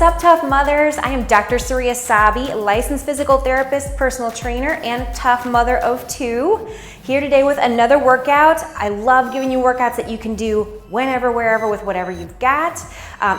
up, Tough Mothers? I am Dr. Surya Sabi, licensed physical therapist, personal trainer, and tough mother of 2. Here today with another workout. I love giving you workouts that you can do whenever, wherever, with whatever you've got.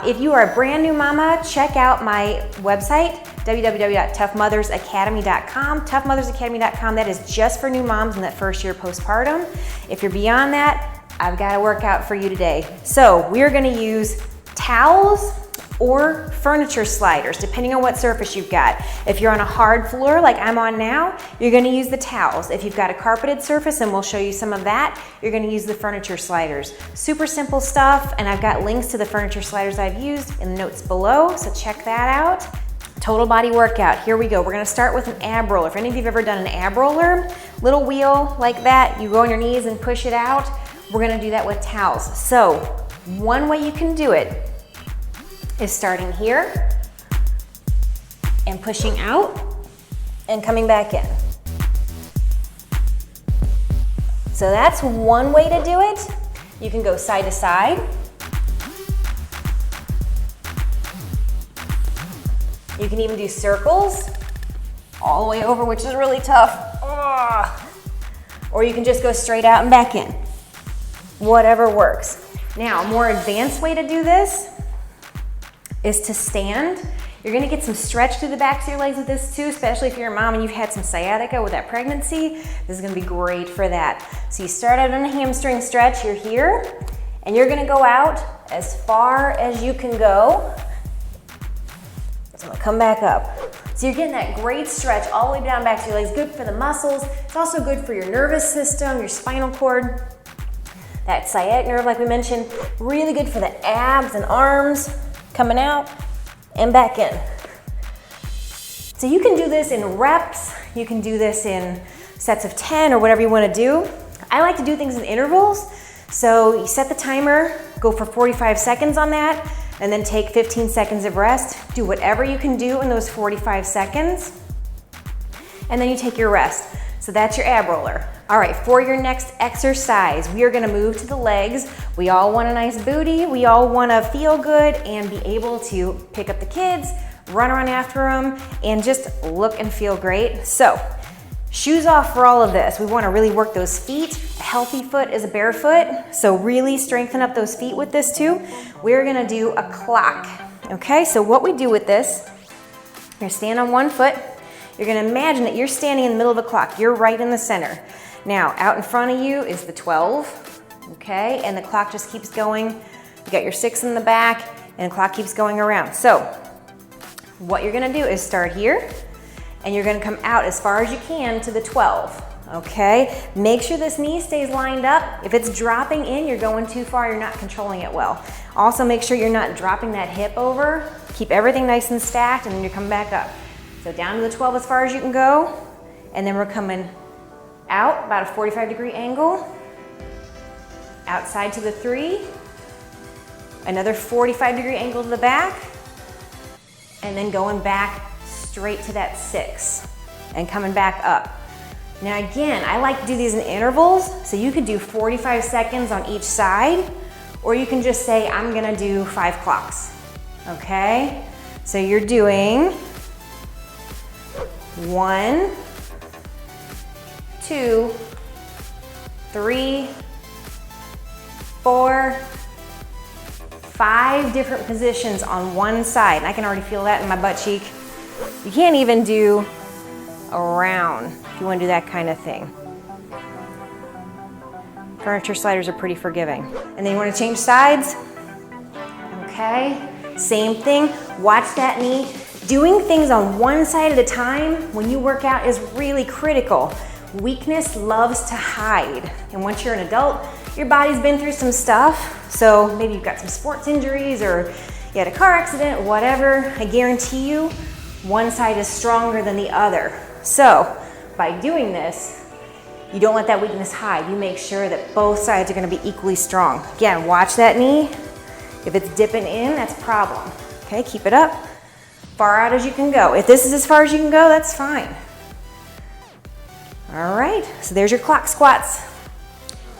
If you are a brand new mama, check out my website, www.toughmothersacademy.com. Toughmothersacademy.com, that is just for new moms in that first year postpartum. If you're beyond that, I've got a workout for you today. So we're gonna use towels or furniture sliders, depending on what surface you've got. If you're on a hard floor like I'm on now, you're gonna use the towels. If you've got a carpeted surface, and we'll show you some of that, you're gonna use the furniture sliders. Super simple stuff, and I've got links to the furniture sliders I've used in the notes below, so check that out. Total body workout, here we go. We're gonna start with an ab roller. If any of you have ever done an ab roller, little wheel like that, you go on your knees and push it out. We're gonna do that with towels. So, one way you can do it is starting here and pushing out and coming back in. So that's one way to do it. You can go side to side. You can even do circles all the way over, which is really tough. Ugh. Or you can just go straight out and back in. Whatever works. Now, a more advanced way to do this is to stand. You're gonna get some stretch through the backs of your legs with this too, especially if you're a mom and you've had some sciatica with that pregnancy. This is gonna be great for that. So you start out on a hamstring stretch, you're here, and you're gonna go out as far as you can go. So I'm gonna come back up. So you're getting that great stretch all the way down back to your legs. Good for the muscles. It's also good for your nervous system, your spinal cord. That sciatic nerve, like we mentioned, really good for the abs and arms. Coming out and back in. So you can do this in reps, you can do this in sets of 10 or whatever you want to do. I like to do things in intervals. So you set the timer, go for 45 seconds on that, and then take 15 seconds of rest. Do whatever you can do in those 45 seconds, and then you take your rest. So that's your ab roller. All right, for your next exercise, we are gonna move to the legs. We all want a nice booty. We all wanna feel good and be able to pick up the kids, run around after them, and just look and feel great. So, shoes off for all of this. We wanna really work those feet. A healthy foot is a barefoot, so really strengthen up those feet with this too. We're gonna do a clock, okay? So what we do with this, you're gonna stand on one foot. You're gonna imagine that you're standing in the middle of a clock. You're right in the center. Now, out in front of you is the 12, okay? And the clock just keeps going. You got your 6 in the back, and the clock keeps going around. So, what you're gonna do is start here, and you're gonna come out as far as you can to the 12, okay? Make sure this knee stays lined up. If it's dropping in, you're going too far, you're not controlling it well. Also, make sure you're not dropping that hip over. Keep everything nice and stacked, and then you come back up. So down to the 12 as far as you can go, and then we're coming out about a 45-degree angle, outside to the 3, another 45-degree angle to the back, and then going back straight to that 6 and coming back up. Now again, I like to do these in intervals, so you could do 45 seconds on each side, or you can just say, I'm gonna do 5 clocks, okay? So you're doing 1, 2, 3, 4, 5 different positions on one side. And I can already feel that in my butt cheek. You can't even do a round if you want to do that kind of thing. Furniture sliders are pretty forgiving. And then you want to change sides. Okay, same thing. Watch that knee. Doing things on one side at a time when you work out is really critical. Weakness loves to hide. And once you're an adult, your body's been through some stuff. So maybe you've got some sports injuries or you had a car accident, whatever. I guarantee you, one side is stronger than the other. So by doing this, you don't let that weakness hide. You make sure that both sides are gonna be equally strong. Again, watch that knee. If it's dipping in, that's a problem. Okay, keep it up. Far out as you can go. If this is as far as you can go, that's fine. All right, so there's your clock squats.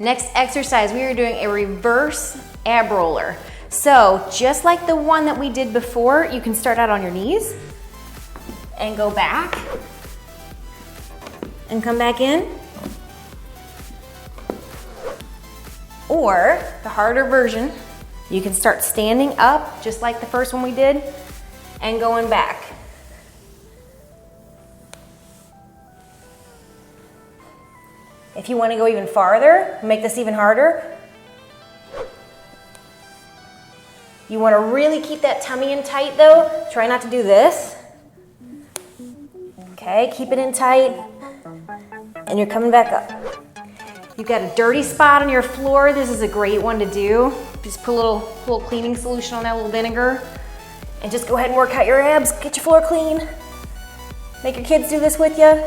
Next exercise, we are doing a reverse ab roller. So just like the one that we did before, you can start out on your knees and go back and come back in. Or the harder version, you can start standing up just like the first one we did and going back. If you want to go even farther, make this even harder, you want to really keep that tummy in tight though. Try not to do this. Okay, keep it in tight. And you're coming back up. You've got a dirty spot on your floor. This is a great one to do. Just put a little cleaning solution on that, a little vinegar, and just go ahead and work out your abs. Get your floor clean. Make your kids do this with you.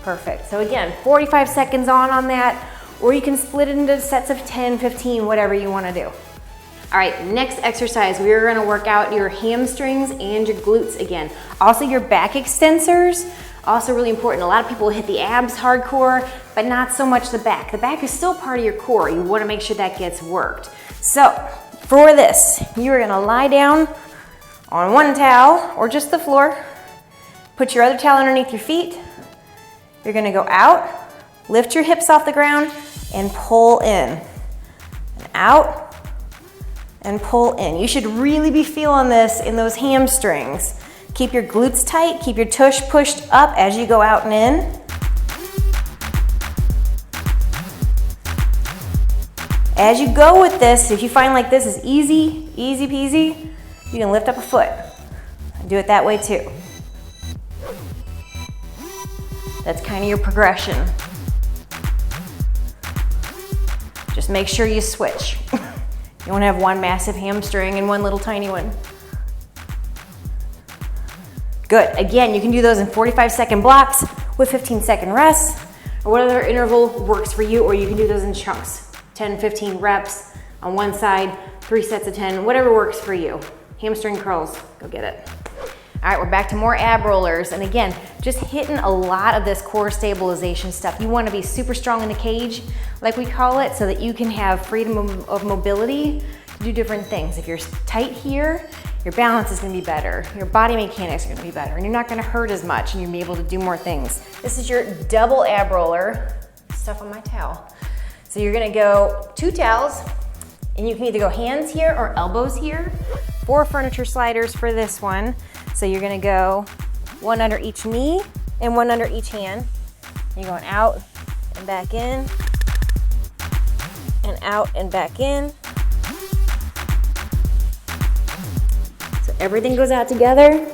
Perfect. So again, 45 seconds on that, or you can split it into sets of 10, 15, whatever you want to do. All right, next exercise, we are going to work out your hamstrings and your glutes again. Also your back extensors, also really important. A lot of people hit the abs hardcore, but not so much the back. The back is still part of your core. You want to make sure that gets worked. So for this, you are going to lie down on one towel or just the floor. Put your other towel underneath your feet. You're going to go out, lift your hips off the ground, and pull in. And out and pull in. You should really be feeling this in those hamstrings. Keep your glutes tight, keep your tush pushed up as you go out and in. As you go with this, if you find like this is easy peasy, you can lift up a foot. Do it that way too. That's kind of your progression. Just make sure you switch. You don't have one massive hamstring and one little tiny one. Good. Again, you can do those in 45-second blocks with 15-second rests, or whatever interval works for you, or you can do those in chunks. 10, 15 reps on one side, 3 sets of 10, whatever works for you. Hamstring curls, go get it. All right, we're back to more ab rollers. And again, just hitting a lot of this core stabilization stuff. You want to be super strong in the cage, like we call it, so that you can have freedom of mobility to do different things. If you're tight here, your balance is going to be better. Your body mechanics are going to be better, and you're not going to hurt as much, and you'll be able to do more things. This is your double ab roller. Stuff on my towel. So you're going to go 2 towels, and you can either go hands here or elbows here. 4 furniture sliders for this one. So you're gonna go 1 under each knee and 1 under each hand. You're going out and back in, and out and back in. So everything goes out together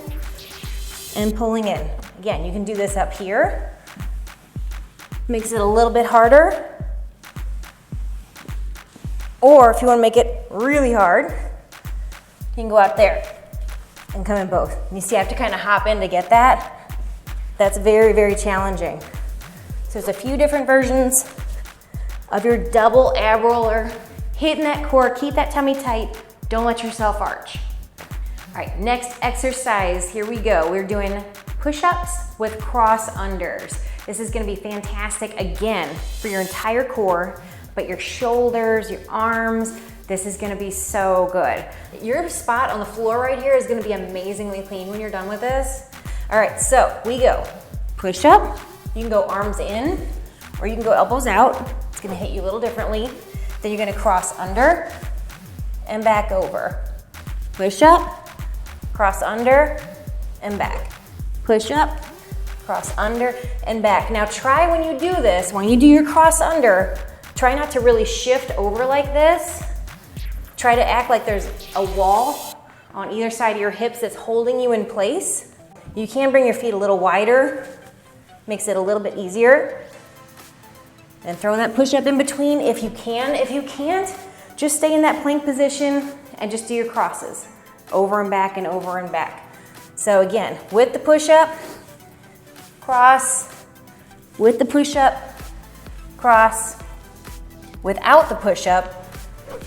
and pulling in. Again, you can do this up here. Makes it a little bit harder. Or if you wanna make it really hard, you can go out there and come in both. You see, I have to kind of hop in to get that. That's very, very challenging. So there's a few different versions of your double ab roller. Hitting that core, keep that tummy tight. Don't let yourself arch. All right, next exercise, here we go. We're doing push-ups with cross unders. This is gonna be fantastic, again, for your entire core, but your shoulders, your arms, this is gonna be so good. Your spot on the floor right here is gonna be amazingly clean when you're done with this. All right, so we go push up. You can go arms in, or you can go elbows out. It's gonna hit you a little differently. Then you're gonna cross under and back over. Push up, cross under and back. Push up, cross under and back. Now try when you do this, when you do your cross under, try not to really shift over like this. Try to act like there's a wall on either side of your hips that's holding you in place. You can bring your feet a little wider, makes it a little bit easier. And throw that push up in between if you can. If you can't, just stay in that plank position and just do your crosses over and back and over and back. So again, with the push up, cross, with the push up, cross, without the push up,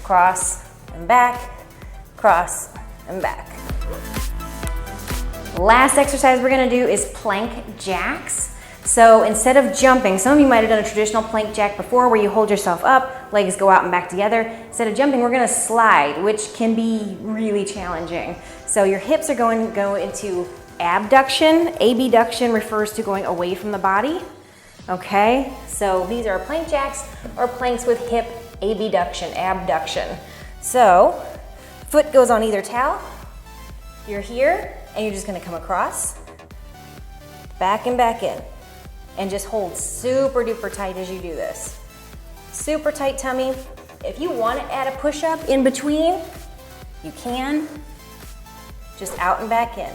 cross, and back, cross, and back. Last exercise we're gonna do is plank jacks. So instead of jumping, some of you might have done a traditional plank jack before where you hold yourself up, legs go out and back together. Instead of jumping, we're gonna slide, which can be really challenging. So your hips are going to go into abduction. Abduction refers to going away from the body. Okay, so these are plank jacks or planks with hip abduction. So foot goes on either towel. You're here and you're just gonna come across, back and back in. And just hold super duper tight as you do this. Super tight tummy. If you want to add a push-up in between, you can. Just out and back in.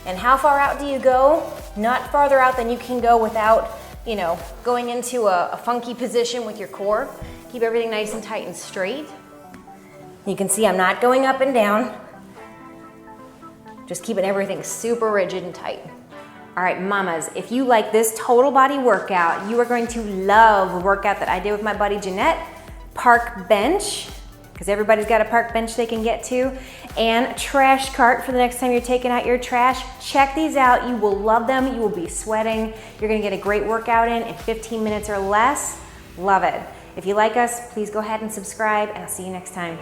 And how far out do you go? Not farther out than you can go without, you know, going into a funky position with your core. Keep everything nice and tight and straight. You can see I'm not going up and down. Just keeping everything super rigid and tight. All right, mamas, if you like this total body workout, you are going to love the workout that I did with my buddy Jeanette, park bench, because everybody's got a park bench they can get to, and trash cart for the next time you're taking out your trash. Check these out. You will love them. You will be sweating. You're gonna get a great workout in 15 minutes or less. Love it. If you like us, please go ahead and subscribe, and I'll see you next time.